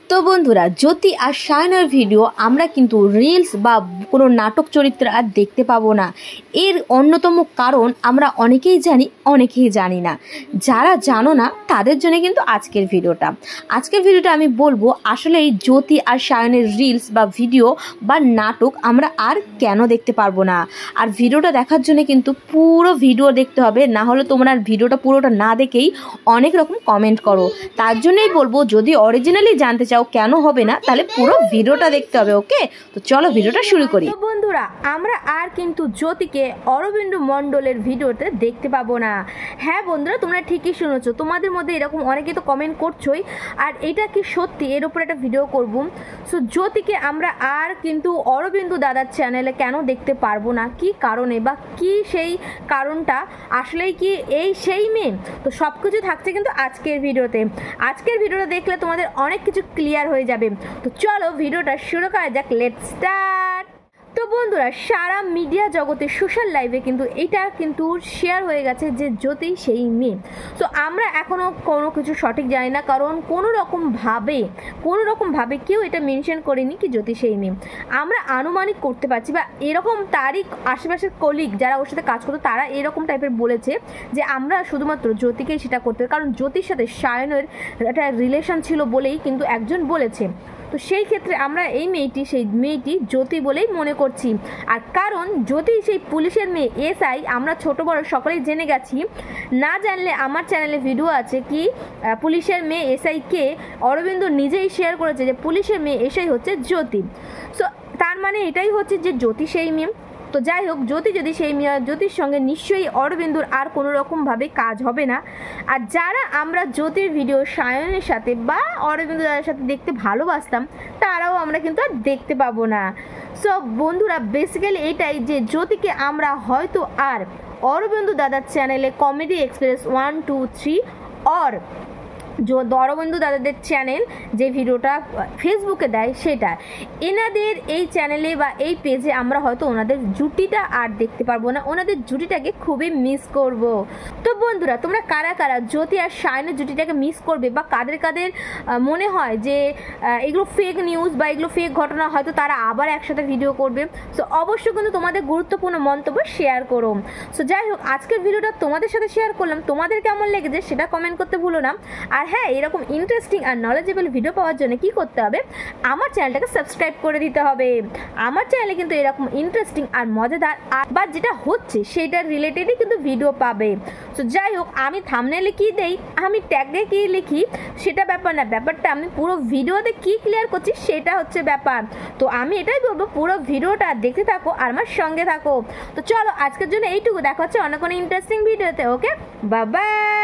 তো বন্ধুরা, জ্যোতি আর সায়নের ভিডিও আমরা কিন্তু রিলস বা কোনো নাটক চরিত্র আর দেখতে পাবো না। এর অন্যতম কারণ আমরা অনেকেই জানি না। যারা জানো না তাদের জন্য কিন্তু আজকের ভিডিওটা আমি বলবো আসলে এই জ্যোতি আর সায়নের রিলস বা ভিডিও বা নাটক আমরা আর কেন দেখতে পারবো না। আর ভিডিওটা দেখার জন্য কিন্তু পুরো ভিডিও দেখতে হবে, না হলে তোমরা ভিডিওটা পুরোটা না দেখেই অনেক রকম কমেন্ট করো। তার জন্যই বলবো যদি অরিজিনালি জানতে চাও কেন হবে না, তাহলে পুরো ভিডিওটা দেখতে হবে। ওকে, তো চলো ভিডিওটা শুরু করি। তো বন্ধুরা, আমরা আর কিন্তু জ্যোতিকে অরবিন্দ মণ্ডলের ভিডিওতে দেখতে পাবো না। হ্যাঁ বন্ধুরা, তোমরা ঠিকই শুনেছো। তোমাদের মধ্যে এরকম অনেকে তো কমেন্ট করছোই, আর এটা কি সত্যি এর উপর একটা ভিডিও করব। সো জ্যোতিকে আমরা আর কিন্তু অরবিন্দ দাদার চ্যানেলে কেন দেখতে পারবো না, কি কারণে বা কি সেই কারণটা, আসলেই কি এই সেই মেয়ে? তো সব কিছু থাকছে কিন্তু আজকের ভিডিওটা দেখলে তোমাদের অনেক কিছু ক্লিয়ার হয়ে যাবে। তো চলো ভিডিওটা শুরু করা যাক, লেটস স্টার্ট। তো বন্ধুরা, সারা মিডিয়া জগতে সোশ্যাল লাইফে কিন্তু এটা কিন্তু শেয়ার হয়ে গেছে যে জ্যোতি সেই মেয়ে। তো আমরা এখনও কোনো কিছু সঠিক জানি না, কারণ কোনো রকমভাবে কেউ এটা মেনশন করেনি কি জ্যোতি সেই মেয়ে। আমরা আনুমানিক করতে পারছি, বা এরকম তারই আশেপাশের কলিগ যারা ওর সাথে কাজ করতো তারা এরকম টাইপের বলেছে যে আমরা শুধুমাত্র জ্যোতিকেই সেটা করতে পারি, কারণ জ্যোতির সাথে সায়নের একটা রিলেশন ছিল বলেই কিন্তু একজন বলেছে। তো সেই ক্ষেত্রে আমরা সেই মেয়েটি জ্যোতি বলেই মনে করছি। আর কারণ জ্যোতি সেই পুলিশের মেয়ে এসআই, আমরা ছোট বড় সকলেই জেনে গেছি। না জানলে আমার চ্যানেলে ভিডিও আছে কি পুলিশের মেয়ে এসআই কে, অরবিন্দ নিজেই শেয়ার করেছে যে পুলিশের মেয়ে এসআই হচ্ছে জ্যোতি। সো তার মানে এটাই হচ্ছে যে জ্যোতি সেই মেয়ে। তো যাই হোক, জ্যোতি যদি সেই মেয়ে, জ্যোতির সঙ্গে নিশ্চয়ই অরবিন্দুর আর কোনো রকমভাবে কাজ হবে না। আর যারা আমরা জ্যোতির ভিডিও সায়নের সাথে বা অরবিন্দ দাদার সাথে দেখতে ভালোবাসতাম, তারাও আমরা কিন্তু আর দেখতে পাবো না। সো বন্ধুরা, বেসিক্যালি এটাই যে জ্যোতিকে আমরা হয়তো আর অরবিন্দ দাদার চ্যানেলে কমেডি এক্সপ্রেস 1, 2, 3 অর অরবিন্দ দাদাদের চ্যানেল যে ভিডিওটা ফেসবুকে দেয় সেটা, এনাদের এই চ্যানেলে বা এই পেজে আমরা হয়তো ওনাদের জুটিটা আর দেখতে পারবো না। ওনাদের জুটিটাকে খুবই মিস করব। তো বন্ধুরা, তোমরা কারা কারা জ্যোতি আর সায়নের জুটিটাকে মিস করবে, বা কাদের মনে হয় যে এগুলো ফেক নিউজ বা এগুলো ফেক ঘটনা, হয়তো তারা আবার একসাথে ভিডিও করবে। সো অবশ্যই কিন্তু তোমাদের গুরুত্বপূর্ণ মন্তব্য শেয়ার করো। সো যাই হোক, আজকের ভিডিওটা তোমাদের সাথে শেয়ার করলাম, তোমাদের কেমন লেগেছে সেটা কমেন্ট করতে ভুলো না। আর হ্যাঁ, এরকম ইন্টারেস্টিং আর নলেজেবল ভিডিও পাওয়ার জন্য কি করতে হবে, আমার চ্যানেলটাকে সাবস্ক্রাইব করে দিতে হবে। আমার চ্যানেলে কিন্তু এরকম ইন্টারেস্টিং আর মজাদার বা যেটা হচ্ছে সেটার রিলেটেডই কিন্তু ভিডিও পাবে। তো যাই হোক, আমি থাম্বনেলে কি দেই, আমি ট্যাগে কি লিখি সেটা ব্যাপার না, ব্যাপারটা আমি পুরো ভিডিওতে কি ক্লিয়ার করছি সেটা হচ্ছে ব্যাপার। তো আমি এটাই বলবো, পুরো ভিডিওটা দেখতে থাকো আর আমার সঙ্গে থাকো। তো চলো আজকের জন্য এইটুকু, দেখা হচ্ছে অন্য কোনো ইন্টারেস্টিং ভিডিওতে। ওকে, বাই বাই।